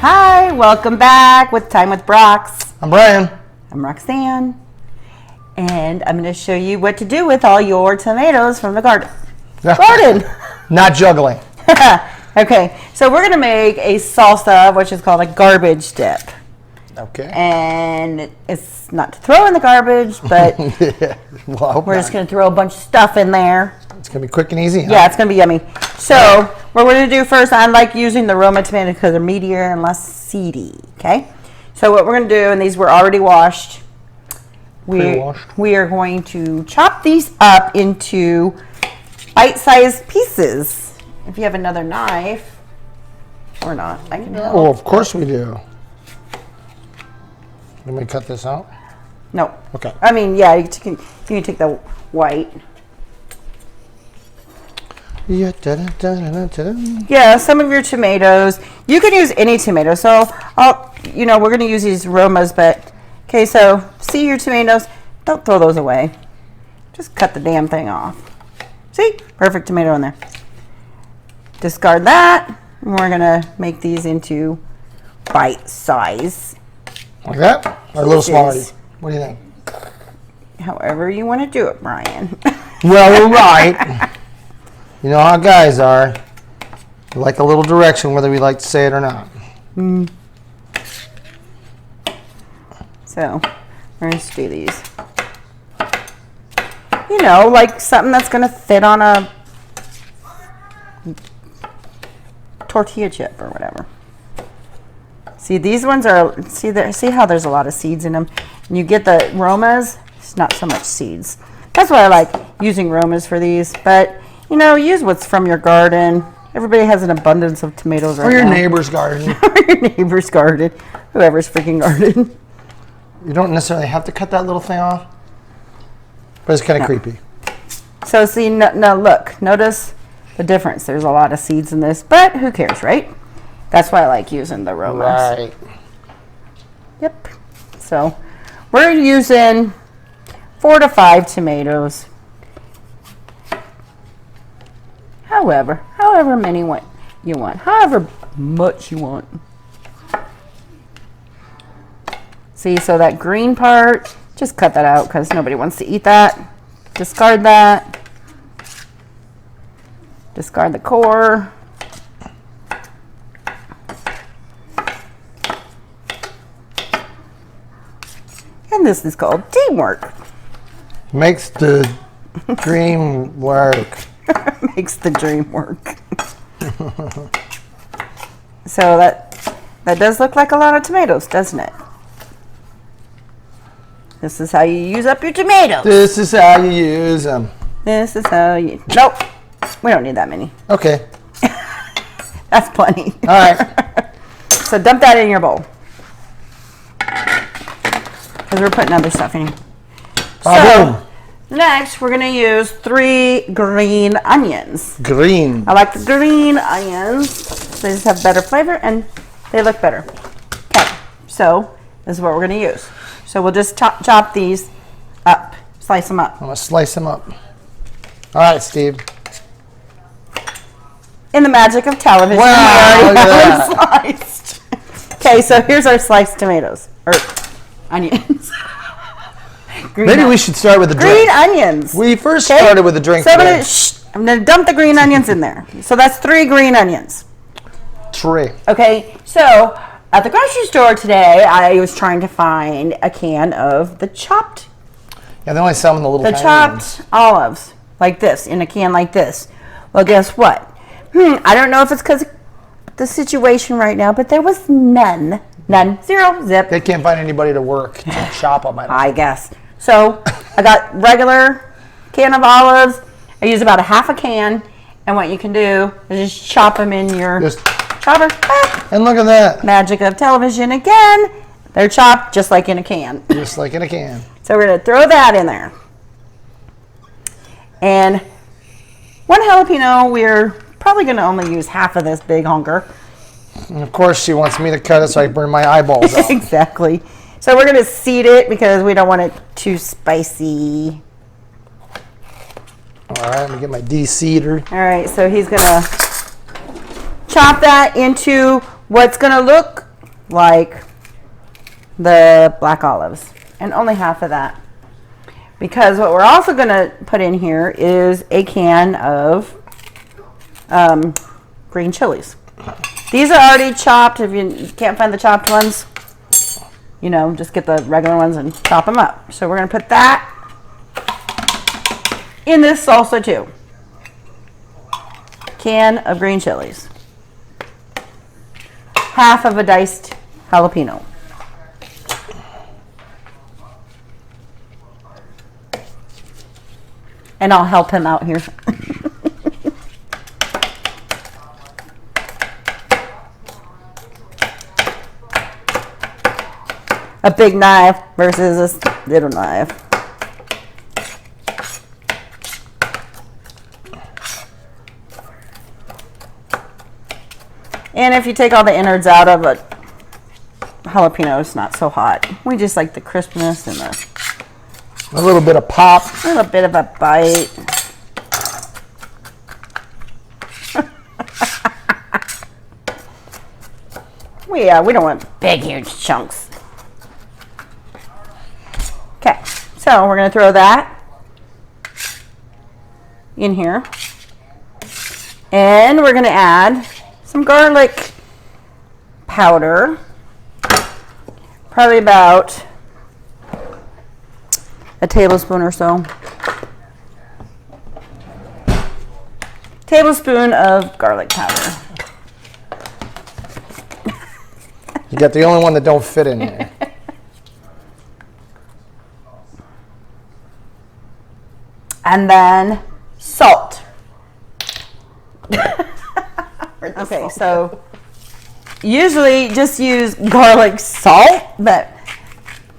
Hi, welcome back with Time with Brox. I'm Brian. I'm Roxanne. And I'm going to show you what to do with all your tomatoes from the garden. Not juggling. Okay, so we're going to make a salsa, which is called a garbage dip. Okay. And it's not to throw in the garbage, but we're just going to throw a bunch of stuff in there. It's going to be quick and easy, huh? Yeah, it's going to be yummy. So what we're going to do first, I like using the Roma tomatoes because they're meatier and less seedy, okay? So what we're going to do, and these were already washed, we are going to chop these up into bite-sized pieces. If you have another knife, or not, I can help. Oh, of course we do. Let me cut this out. No. Okay. I mean, yeah, you can take the white. Yeah, Yeah, some of your tomatoes, you can use any tomato. So, we're going to use these Romas, but, okay, so see your tomatoes, don't throw those away. Just cut the damn thing off. See? Perfect tomato in there. Discard that. And we're going to make these into bite size. Like that? Or a little smaller? What do you think? However you want to do it, Brian. Well, we're right. You know how guys are. We like a little direction, whether we like to say it or not. So, we're going to do these. You know, like something that's going to fit on a tortilla chip or whatever. See, these ones are, see how there's a lot of seeds in them? And you get the Romas, it's not so much seeds. That's why I like using Romas for these, but you know, use what's from your garden. Everybody has an abundance of tomatoes right now. Or your neighbor's garden. Or your neighbor's garden. Whoever's freaking garden. You don't necessarily have to cut that little thing off, but it's kind of creepy. So see, now look, notice the difference. There's a lot of seeds in this, but who cares, right? That's why I like using the Romas. Right. Yep. So we're using 4 to 5 tomatoes. However many you want. However much you want. See, so that green part, just cut that out because nobody wants to eat that. Discard that. Discard the core. And this is called teamwork. Makes the dream work. Makes the dream work. So that does look like a lot of tomatoes, doesn't it? This is how you use up your tomatoes. This is how you use them. This is how you... Nope. We don't need that many. Okay. That's plenty. All right. So dump that in your bowl. Because we're putting other stuff in here. So, next we're going to use 3 green onions. Green. I like the green onions. They just have better flavor and they look better. Okay, so this is what we're going to use. So we'll just chop these up, slice them up. I'm going to slice them up. All right, Steve. In the magic of television, wow, we already have them sliced. Okay, so here's our sliced tomatoes, or onions. Maybe we should start with the drink. Green onions. We first started with the drink. So I'm going to dump the green onions in there. So that's 3 green onions. 3. Okay, so at the grocery store today, I was trying to find a can of the chopped. Yeah, they only sell them in the little. The chopped olives, like this, in a can like this. Well, guess what? I don't know if it's because of the situation right now, but there was none, 0, zip. They can't find anybody to work to chop them. I guess. So I got regular can of olives. I use about a half a can, and what you can do is just chop them in your chopper. And look at that. Magic of television again. They're chopped just like in a can. Just like in a can. So we're going to throw that in there. And 1 jalapeno, we're probably going to only use half of this big honker. And of course, she wants me to cut it so I burn my eyeballs out. Exactly. So we're going to seed it because we don't want it too spicy. All right, let me get my de-seeder. All right, so he's going to chop that into what's going to look like the black olives, and only half of that. Because what we're also going to put in here is a can of green chilies. These are already chopped. If you can't find the chopped ones, you know, just get the regular ones and chop them up. So we're going to put that in this salsa too. Can of green chilies. Half of a diced jalapeno. And I'll help him out here. A big knife versus a little knife. And if you take all the innards out of a jalapeno, it's not so hot. We just like the crispness and a little bit of pop. A little bit of a bite. We don't want big, huge chunks. Okay, so we're going to throw that in here. And we're going to add some garlic powder. Probably about a tablespoon or so. Tablespoon of garlic powder. You got the only one that don't fit in there. And then salt. Okay, so usually just use garlic salt, but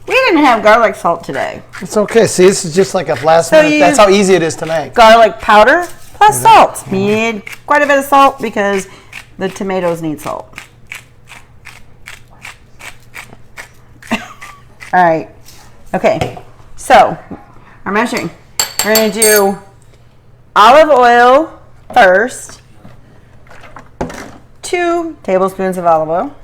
we didn't have garlic salt today. It's okay. See, this is just like a last minute. That's how easy it is to make. Garlic powder plus salt. You need quite a bit of salt because the tomatoes need salt. All right. Okay. So our meshing. We're going to do olive oil first. 2 tablespoons of olive oil.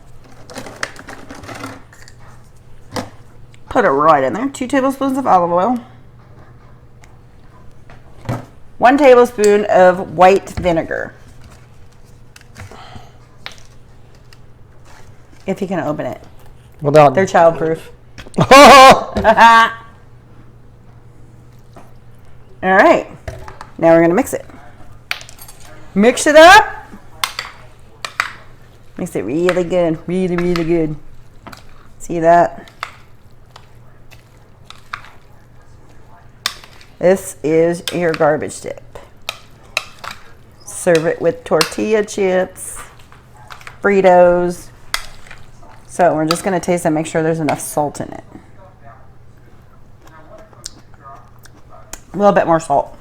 Put it right in there. 2 tablespoons of olive oil. 1 tablespoon of white vinegar. If you can open it. Well done. They're childproof. Oh! All right. Now we're going to mix it. Mix it up. Mix it really good. Really, really good. See that? This is your garbage dip. Serve it with tortilla chips, Fritos. So we're just going to taste and make sure there's enough salt in it. A little bit more salt.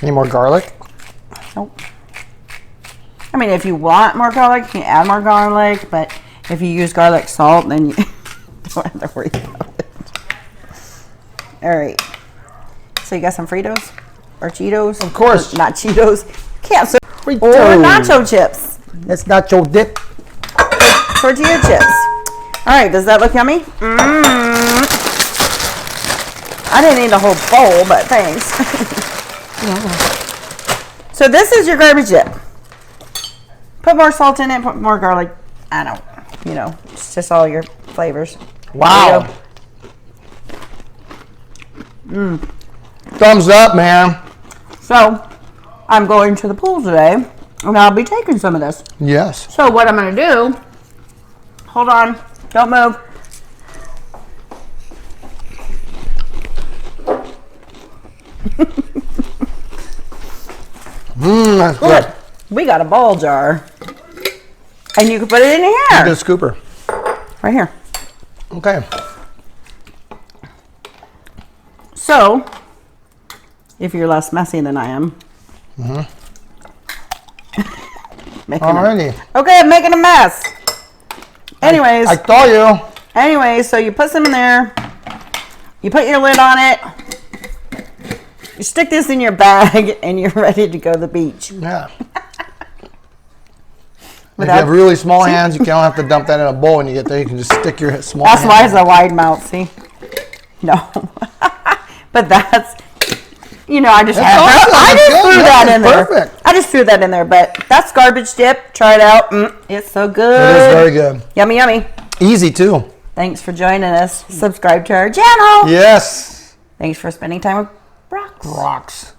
Any more garlic? Nope. I mean, if you want more garlic, you can add more garlic, but if you use garlic salt, then you don't have to worry about it. All right. So you got some Fritos or Cheetos? Of course. Not Cheetos. Can't say. Fritos. Or nacho chips. That's nacho dip. Tortilla chips. All right. Does that look yummy? I didn't eat a whole bowl, but thanks. So this is your garbage dip. Put more salt in it. Put more garlic. I don't. You know, it's just all your flavors. Wow. Thumbs up, man. So, I'm going to the pool today, and I'll be taking some of this. Yes. So what I'm going to do, hold on, don't move. That's good. Look, we got a ball jar, and you can put it in Get a here. scooper. Right here. Okay. So, if you're less messy than I am. Alrighty. Okay, I'm making a mess. Anyways. I told you. Anyways, so you put some in there. You put your lid on it. You stick this in your bag, and you're ready to go to the beach. Yeah. If you have really small hands, you don't have to dump that in a bowl when you get there. You can just stick your small That's hand why it's in. a wide mouth, see? No. But that's, you know, I just That's awesome. I That's just good. threw that in there. Perfect. I just threw that in there, but that's garbage dip. Try it out. It's so good. It is very good. Yummy, yummy. Easy, too. Thanks for joining us. Subscribe to our channel. Yes. Thanks for spending time with Brox. Rocks.